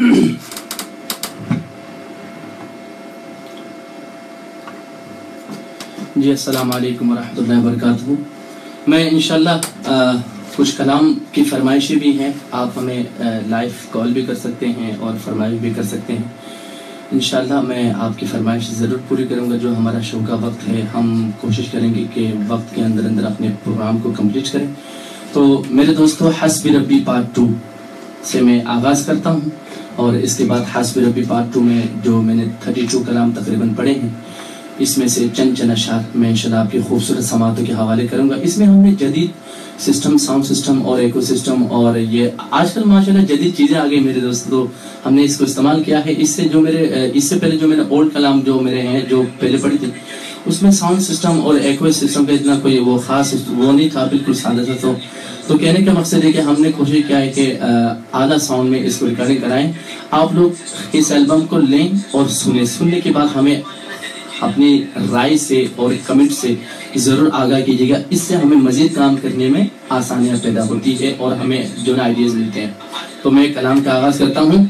جی السلام علیکم ورحمۃ اللہ وبرکاتہ۔ میں انشاءاللہ کچھ کلام کی فرمائشیں بھی ہیں، آپ ہمیں لائیو کال بھی کر سکتے ہیں اور فرمائش بھی کر سکتے ہیں۔ انشاءاللہ میں آپ کی فرمائش ضرور پوری کروں گا۔ جو ہمارا شو کا وقت ہے ہم کوشش کریں گے کہ وقت کے اندر اپنے پروگرام کو کمپلیٹ کریں۔ تو میرے دوستو، حسبی ربی پارٹ 2 سے میں آغاز کرتا ہوں، اور اس کے بعد حسبی ربی پارٹ 2 میں جو میں نے 32 کلام تقریباً پڑھے ہیں، اس میں سے چند اشعار میں انشاءاللہ آپ کی خوبصورت سماعتوں کے حوالے کروں گا۔ اس میں ہم نے جدید سسٹم، ساؤنڈ سسٹم اور ایکو سسٹم، اور یہ آج کل ماشاءاللہ جدید چیزیں آ گئی میرے دوستو، تو ہم نے اس کو استعمال کیا ہے۔ اس سے پہلے جو میرے اولڈ کلام جو میرے ہیں، جو پہلے پڑھی تھی، اس میں ساؤنڈ سسٹم اور ایکو سسٹم کا اتنا کوئی وہ خاص وہ نہیں تھا، بالکل سادہ تھا۔ تو کہنے کا مقصد ہے کہ ہم نے کوشش کیا ہے کہ اعلیٰ ساؤنڈ میں اس کو ریکارڈنگ کرائیں۔ آپ لوگ اس البم کو لیں اور سننے کے بعد ہمیں اپنی رائے سے اور کمنٹ سے ضرور آگاہ کیجیے گا۔ اس سے ہمیں مزید کام کرنے میں آسانیاں پیدا ہوتی ہے اور ہمیں جو نا آئیڈیاز ملتے ہیں۔ تو میں کلام کا آغاز کرتا ہوں۔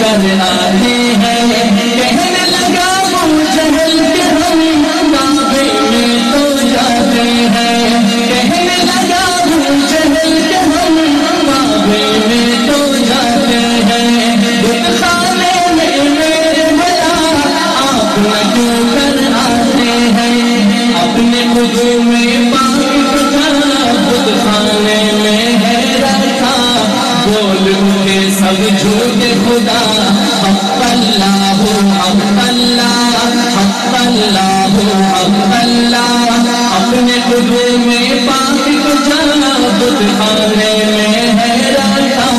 کر آئے ہیں، کہنے لگا وہ جہل کے ہم وجود خدا حق اللہ حق اللہ حق اللہ حق اللہ اپنے قدوم میں پاک کو جانا بت خانے میں حیران تھا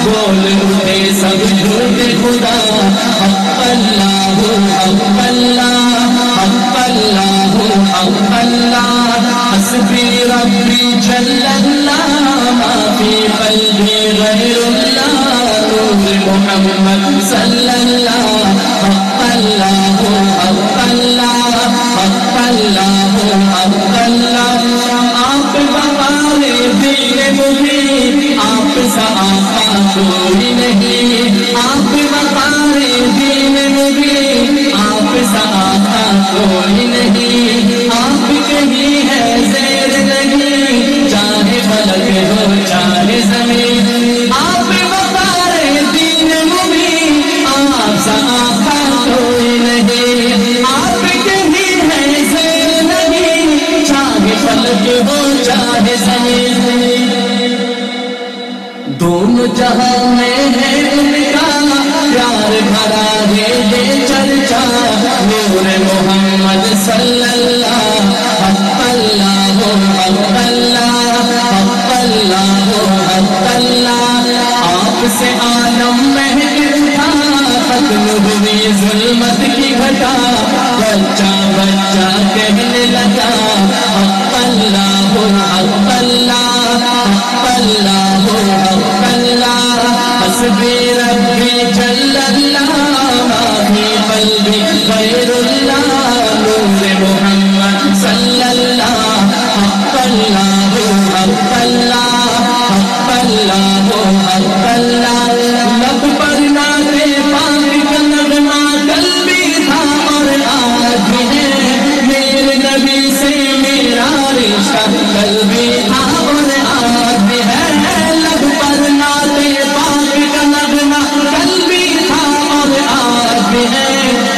بول اٹھے سب جھوٹ خدا حق اللہ حق اللہ حق اللہ حق اللہ حسبی ربی جل اللہ ما فی قلبی غیر اللہ نور محمد صلی اللہ حق اللہ حق اللہ حق اللہ حق اللہ آپ بقال دین مبین آپ سا آقا کوئی نہیں آپ بقال دین مبین آپ سا آقا کوئی نہیں آپ کہیں ہے زیر نہیں چاہے فلک ہو چاہے زمین آپ بقال دین مبین آپ سا آقا کوئی نہیں آپ کہیں ہے زیر نہیں چاہے فلک ہو چاہے زمین دونوں جہاں میں ہے ان کا پیار بھرا ہے یہ چرچا نور محمد صلی اللہ حق اللہ حق اللہ حق اللہ حق اللہ آپ سے عالم مہک اٹھا ختم ہوئی ظلمت کی گھٹا بچہ بچہ کہنے لگا حق اللہ حق اللہ حق اللہ حق اللہ حسبی ربی جل اللہ ما فی قلبی غیر اللہ نور محمد صلی اللہ حق اللہ حق اللہ حق اللہ حق اللہ لب پر ناتے پاک کا نغمہ کل بھی تھا اور آج بھی ہے میرے نبی سے میرا رشتہ کل بھی تھا اور آج بھی ہے لب پر ناتے پاک کا نغمہ کل بھی تھا اور آج بھی ہے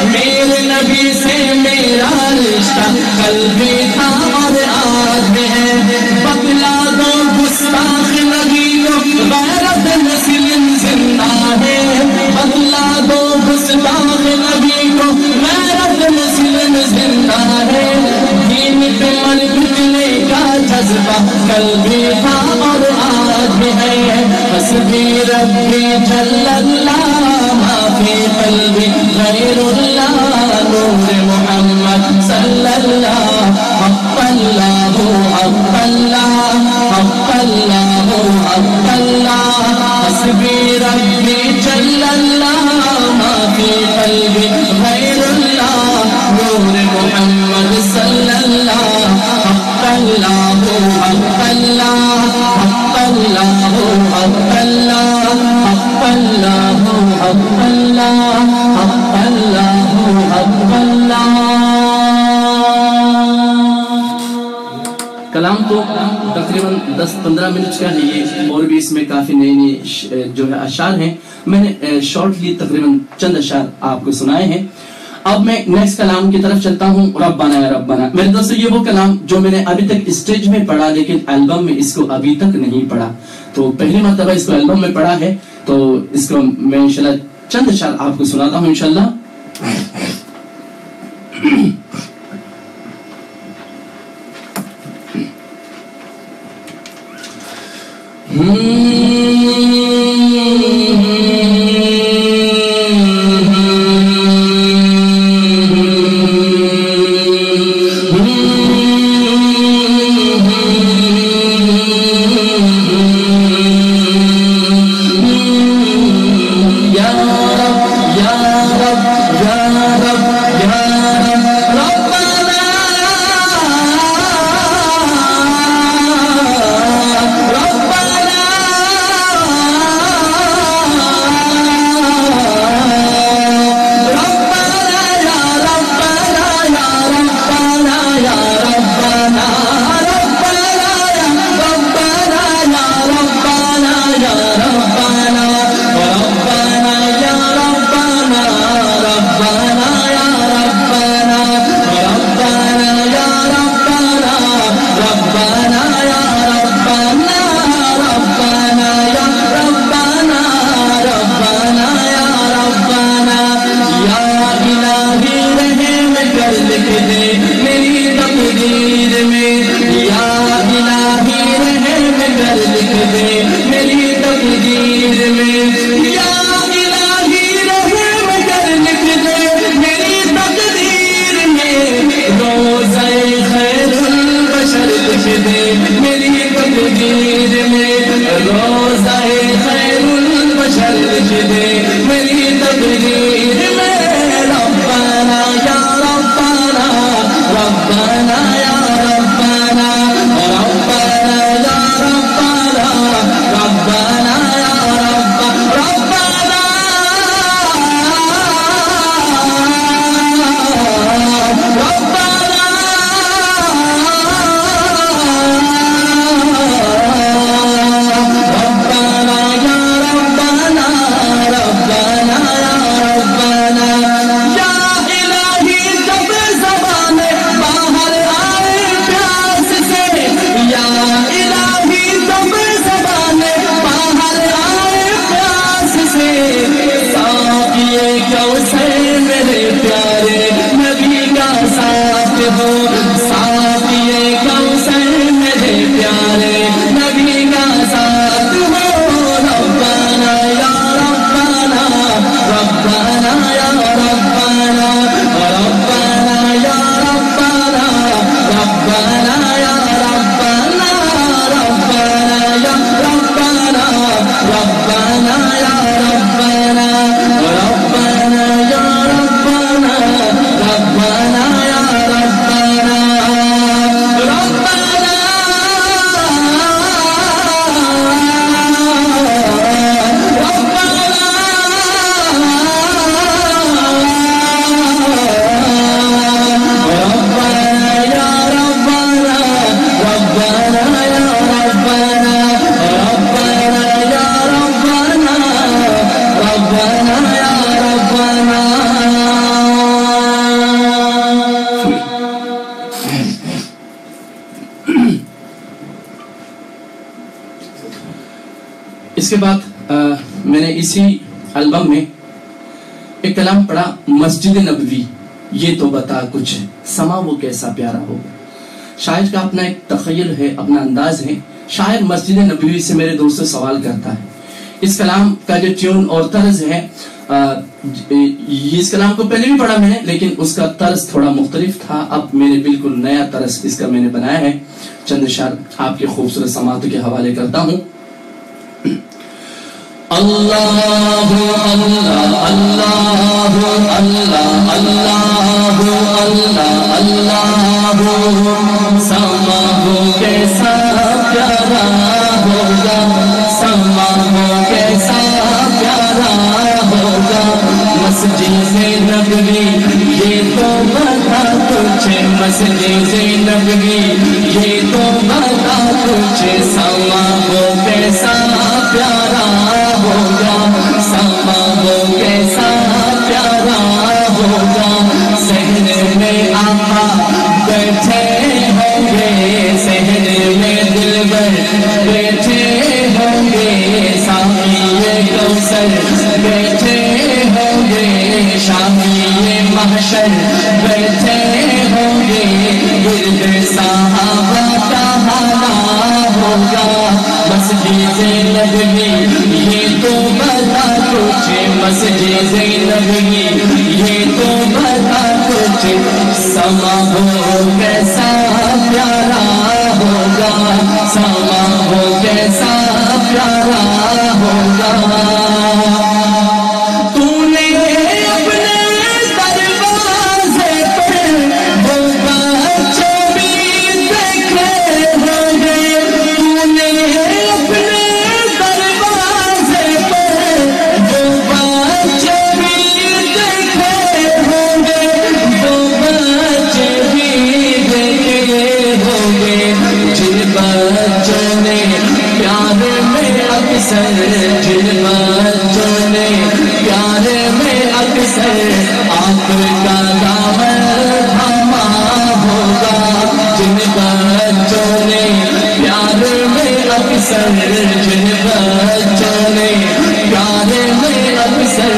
میرے نبی سے میرا رشتہ کل بھی تھا اور آج بھی ہے بتلا دو گستاخ نبی کو غیرت مسلم زندہ ہے بتلا دو گستاخ نبی کو غیرت مسلم زندہ ہے دین پہ من بکنے کا جذبہ کل بھی تھا اور آج بھی ہے حسبی ربی جل اللہ ما فی قلبی غیر اللہ نور محمد صلی اللہ حق اللہ حق اللہ حق اللہ حق اللہ حسبی ربی جل اللہ ما فی قلبی غیر اللہ نور محمد صلی اللہ حق اللہ حق اللہ حق اللہ حق اللہ حق اللہ حق اللہ حق اللہ حق اللہ کلام تو تقریباً 10-15 منٹ کا ہے یہ اور بھی اس میں کافی نئے نئے جو ہے اشعار ہیں میں نے شارٹلی تقریباً چند اشعار آپ کو سنائے ہیں اب میں نیکسٹ کلام کی طرف چلتا ہوں ربنا یا ربنا میرے دوستو یہ وہ کلام جو میں نے ابھی تک اسٹیج میں پڑھا لیکن البم میں اس کو ابھی تک نہیں پڑھا تو پہلی مرتبہ اس کو البم میں پڑھا ہے تو اس کو میں انشاءاللہ چند اشعار آپ کو سناتا ہوں انشاءاللہ یا رب ہو ساقیے کوثر میرے پیارے نبی کا ساتھ ہو ربنا یا ربنا ربنا یا ربنا ربنا یا ربنا ربنا یا ربنا ربنا یا ربنا ربنا یا ربنا ربنا یا ربنا ربنا یا ربنا اس کے بعد میں نے اسی البم میں ایک کلام پڑھا مسجد نبوی یہ تو بتا کچھ سما وہ کیسا پیارا ہوگا. شاعر کا اپنا ایک تخیل ہے، اپنا انداز ہے. شاعر مسجد نبوی سے میرے دوست سے سوال کرتا ہے. اس کلام کا جو ٹیون اور طرز ہے، اس کلام کو پہلے بھی پڑھا میں نے، لیکن اس کا طرز تھوڑا مختلف تھا. اب میں نے بالکل نیا طرز اس کا میں نے بنایا ہے. چند اشعار آپ کے خوبصورت سماعتوں کے حوالے کرتا ہوں. اللہ اللہ اللہ اللہ اللہ اللہ سما ہو کیسا پیارا ہوگا، سما ہو کیسا پیارا ہوگا. مسجد نبوی یہ تو بتا کچھ، مسجد نبوی یہ تو بتا کچھ سما ہو کیسا پیارا ہوگا، سما ہو کیسا پیارا ہوگا. صحن میں آقا بیٹھے ہوں گے، صحن میں دلبر بیٹھے ہوں گے، ساقیے کوثر بیٹھے ہوں گے، شافعیے محشر بیٹھے ہوں گے. گرد صحابہ کا حالہ ہوگا. مسجد نبوی یہ تو بتا کچھ، مسجد نبوی یہ تو بتا کچھ سما ہو کیسا پیارا ہوگا، سما ہو کیسا پیارا ہوگا. تو نے اپنے دروازے پر وہ بچے بھی دیکھے ہوں گے، تو نے اپنے دروازے پر وہ بچے بھی دیکھے ہوں گے، وہ بچے بھی دیکھے ہوں گے. جن بچوں نے پیار میں اکثر، جن بچوں نے پیار میں اکثر آپ کا دامن تھاما ہوگا. جن بچوں نے پیار میں اکثر، جن بچوں نے پیار میں اکثر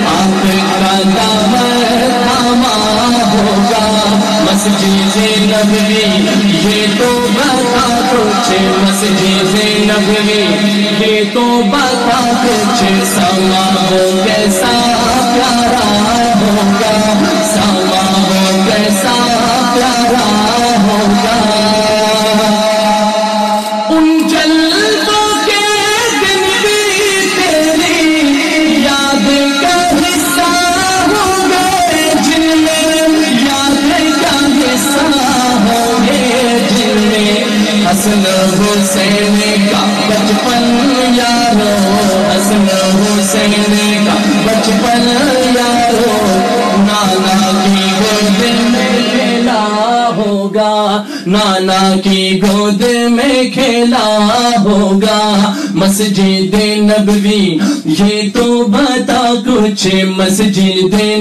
آپ کا دامن تھاما ہوگا. مسجد نبوی یہ تو بتا کچھ، مسجد نبوی یہ تو بتا کچھ سما ہو کیسا پیارا ہوگا، سما ہو کیسا پیارا ہوگا. ان جلووں کے دن بھی تیری یاد کا حصہ ہوں گے، جن میں یاد کا حصہ ہوں گے، جن میں حسن حسین کا بچپن یارو، حسن حسین کا بچپن یارو. نانا کی گود میں کھیلا ہوگا، نانا کی گود میں کھیلا ہوگا. مسجد نبوی یہ تو بتا کچھ، مسجد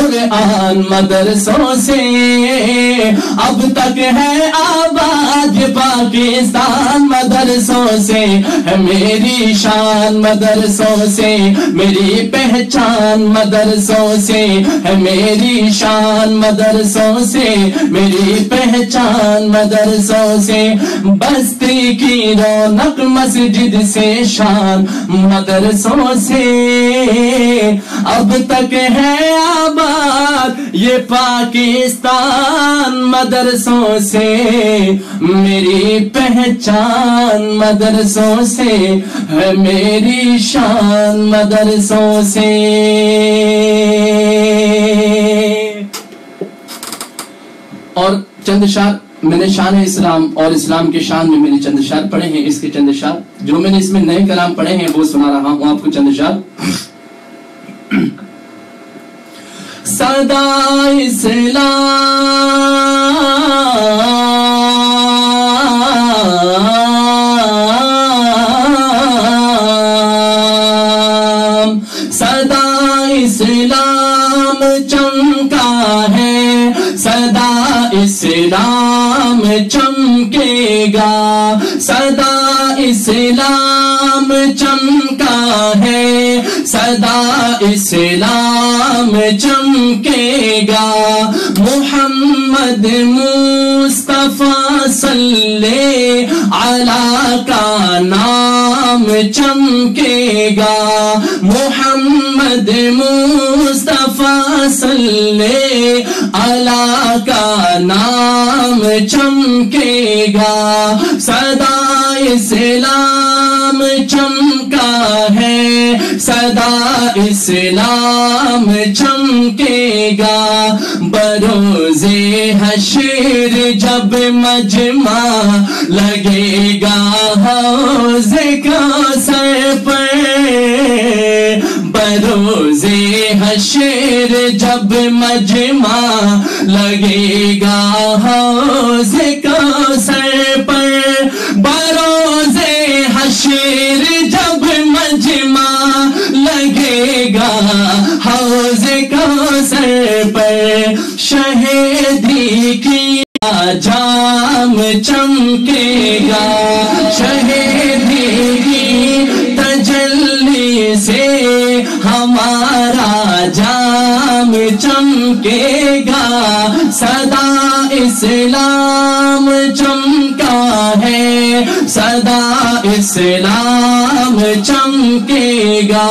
قرآن مدرسوں سے اب تک ہے آباد پاکستان مدرسوں سے ہے میری شان مدرسوں سے میری پہچان مدرسوں سے ہے میری شان مدرسوں سے میری پہچان مدرسوں سے بستی کی رونق مسجد سے شان مدرسوں سے اب تک ہے آباد یہ پاکستان مدرسوں سے میری پہچان مدرسوں سے ہے میری شان مدرسوں سے. اور چند اشعار میں نے شان اسلام اور اسلام کے شان میں میں نے چند اشعار پڑھے ہیں. اس کے چند اشعار جو میں نے اس میں نئے کلام پڑھے ہیں وہ سنا رہا ہوں آپ کو چند اشعار. صدا اسلام صدا اسلام چمکا ہے صدا اسلام چمکے گا صدا اسلام چمکا ہے صدا اسلام چمکے گا محمد مصطفیٰ صلی علیہ کا نام چمکے گا محمد مصطفیٰ صلی علیہ کا نام چمکے گا صدا اسلام چمکا ہے صدا اسلام چمکے گا بروز حشر جب مجمع لگے گا حوض کوثر پر بروز حشر جب مجمع لگے گا حوض کوثر پر بروز حشر جب مجمع لگے گا حوض کوثر پر شہیدی کی جام چمکے گا شہیدی کی تجلی سے ہمارا جام چمکے گا صدا اسلام چمکا ہے صدا اسلام چمکے گا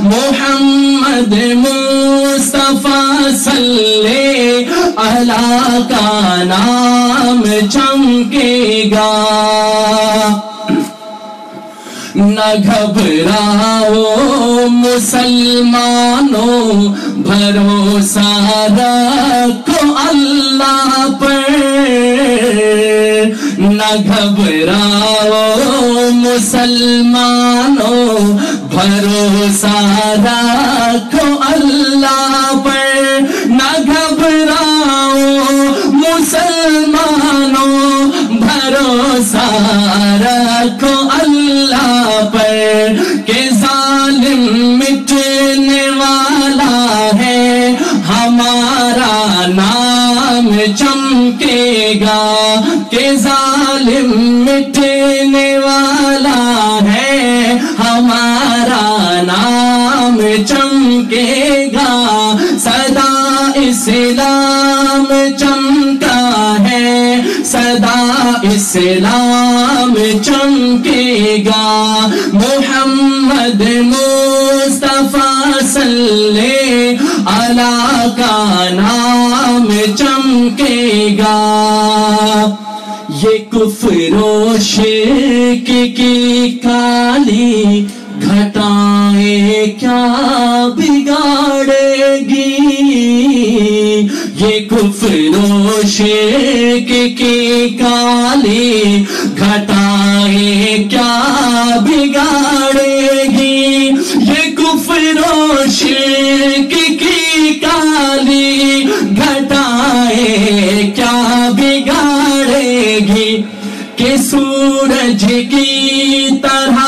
محمد مصطفیٰ صلی علیہ کا نام چمکے گا نہ گھبراؤ مسلمانوں بھروسہ رکھو اللہ پر نہ گھبراؤ مسلمانوں بھروسہ رکھو اللہ پر نہ گھبراؤ مسلمانوں بھروسہ رکھو اللہ پر کہ ظالم مٹنے والا ہے ہمارا نام چمکے گا کہ ظالم مٹنے والا ہے ہمارا نام چمکے گا صدا اسلام چمکا ہے صدا اسلام چمکے گا محمد مصطفیٰ صلی علیہ کا نام چمکے گا یہ کفر و شرک کی کالی گھٹائیں کیا بگاڑے گی یہ کفر و شرک کی کالی گھٹائیں کیا بگاڑے گی یہ کفر و شرک کی کالی گھٹائیں کیا بگاڑے گی کہ سورج کی طرح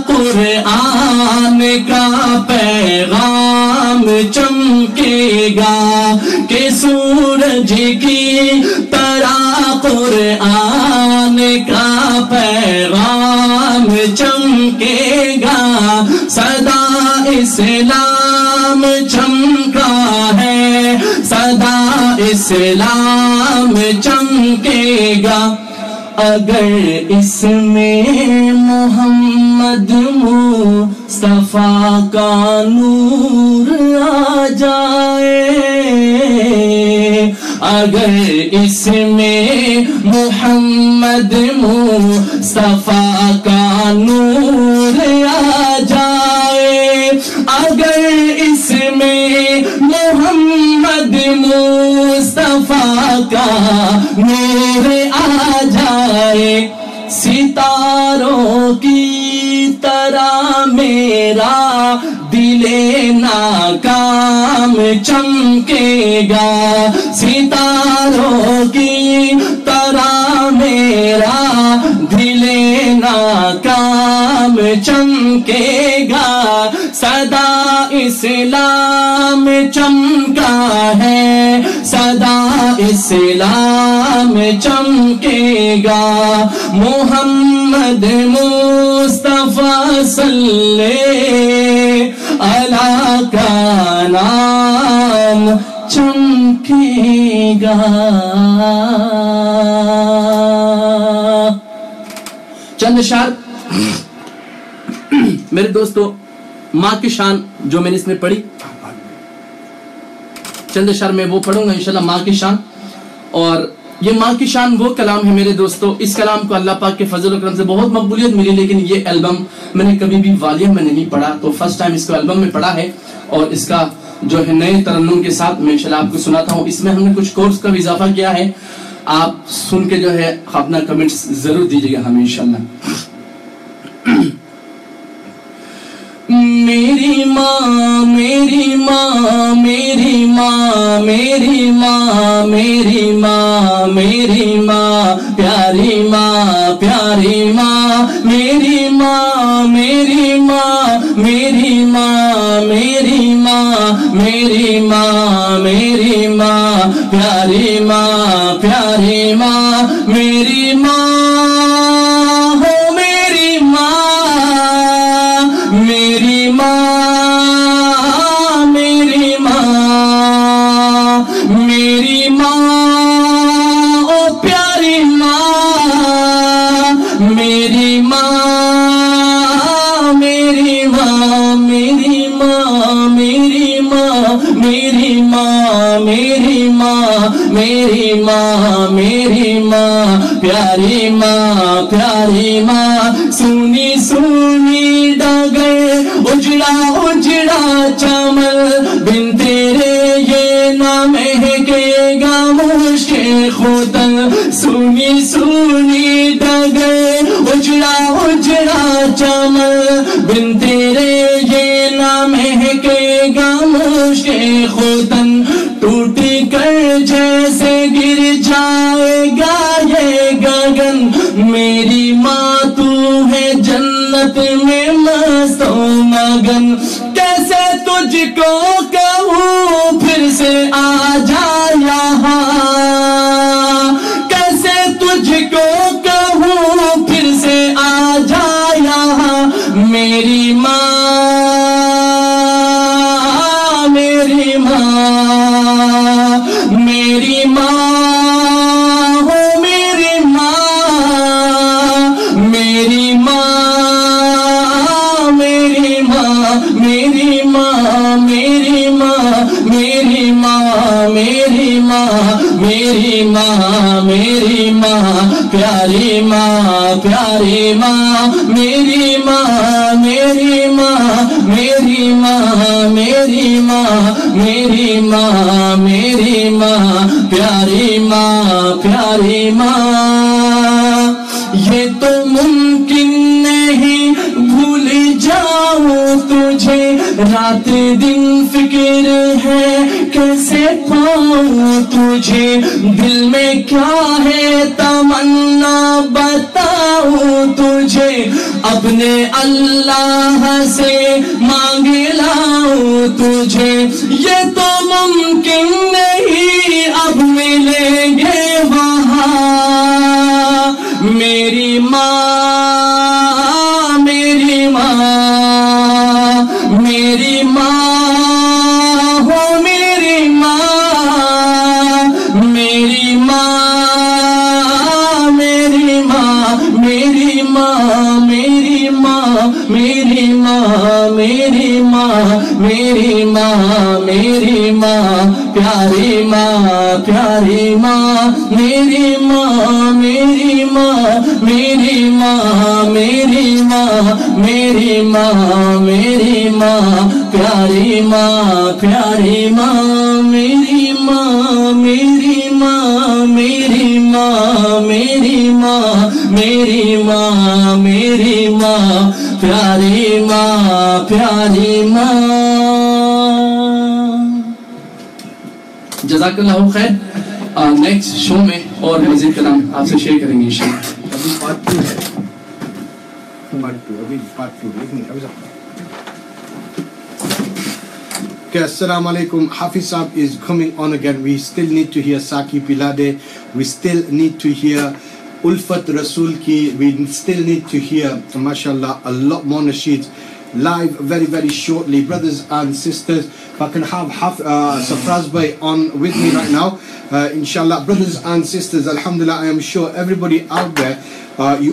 قرآن کا پیغام چمکے گا کہ سورج کی طرح قرآن کا پیغام چمکے گا صدا اسلام چمکا ہے صدا اسلام چمکے گا اگر اس میں محمد مصطفیٰ کا نور آ جائے اگر اس میں محمد مصطفیٰ کا نور آ جائے اگر اس میں محمد مصطفیٰ کا نور آ جائے ستاروں کی طرح میرا دل ناکام چمکے گا ستاروں کی طرح میرا دل ناکام چمکے گا صدا اسلام چمکا ہے صدا اسلام چمکے گا محمد مصطفیٰ صلی اللہ کا نام چمکے گا چند اشعار میرے دوستو ماں کی شان جو میں نے اس میں پڑھی چند اشعار میں وہ پڑھوں گا انشاءاللہ ماں کی شان اور یہ ماں کی شان وہ کلام ہے میرے دوستو اس کلام کو اللہ پاک کے فضل و کرم سے بہت مقبولیت ملی لیکن یہ البم میں نے کبھی بھی والیوم میں نہیں پڑھا تو فرسٹ ٹائم اس کو البم میں پڑھا ہے اور اس کا جو ہے نئے ترنم کے ساتھ میں انشاءاللہ آپ کو سناتا ہوں اس میں ہم نے کچھ کورس کا بھی اضافہ کیا ہے آپ سن کے جو ہے اپنا کمنٹس ضرور دیجیے گا ہمیں انشاءاللہ میری ماں میری ماں میری ماں میری ماں میری ماں میری ماں پیاری ماں پیاری ماں میری ماں میری ماں میری ماں میری ماں میری ماں میری ماں پیاری ماں پیاری ماں میری ماں ہو میری ماں میری ماں میری ماں میری ماں او پیاری ماں میری ماں میری ماں میری ماں میری ماں میری ماں میری ماں میری ماں میری ماں پیاری ماں پیاری ماں سونی سونی ڈگر اجڑا اجڑا چمن بن تیرے یہ نہ مہکے گا مشک خوتن سونی سونی ڈگر اجڑا اجڑا چمن بن تیرے یہ نہ مہکے گا مشک خوتن ٹوٹ کر جیسے گر جائے گا یہ گگن میری ماں تو ہے جنت میں مست و مگن کیسے تجھ کو کہوں پھر سے آ جا یہاں کیسے تجھ کو کہوں پھر سے آ جا یہاں میری ماں میری ماں میری ماں ہو میری ماں میری ماں میری ماں میری ماں میری ماں میری ماں میری ماں میری ماں میری ماں پیاری ماں پیاری ماں میری ماں میری ماں میری ماں میری ماں میری ماں میری ماں پیاری ماں پیاری ماں یہ تو ممکن نہیں بھول جاؤں تجھے رات دن فکر ہے کیسے پاؤں تجھے دل میں کیا ہے تمنا بتاؤں تجھے اپنے اللہ سے مانگ لاؤں تجھے یہ تو ممکن نہیں اب ملیں گے وہاں میری ماں میری ماں میری ماں ہو میری ماں میری ماں میری ماں میری ماں میری ماں میری ماں میری ماں میری ماں میری ماں پیاری ماں پیاری ماں میری ماں میری ماں میری ماں میری ماں میری ماں میری ماں پیاری ماں پیاری ماں میری ماں میری ماں میری ماں میری ماں میری ماں میری ماں پیاری ماں پیاری ماں جزاک اللہ خیر نیکسٹ شو میں اور مزید کلام آپ سے شیئر کریں گے انشاءاللہ ابھی پارٹ 2 ہے ابھی part 2 Okay, assalamu alaikum. Hafiz Saab is coming on again. We still need to hear Saki Pilade. We still need to hear Ulfat Rasul Ki. We still need to hear, mashallah, a lot more nasheeds live very, very shortly. Brothers and sisters, if I can have Safraz Bhai on with me right now. Inshallah, brothers and sisters, alhamdulillah, I am sure everybody out there, you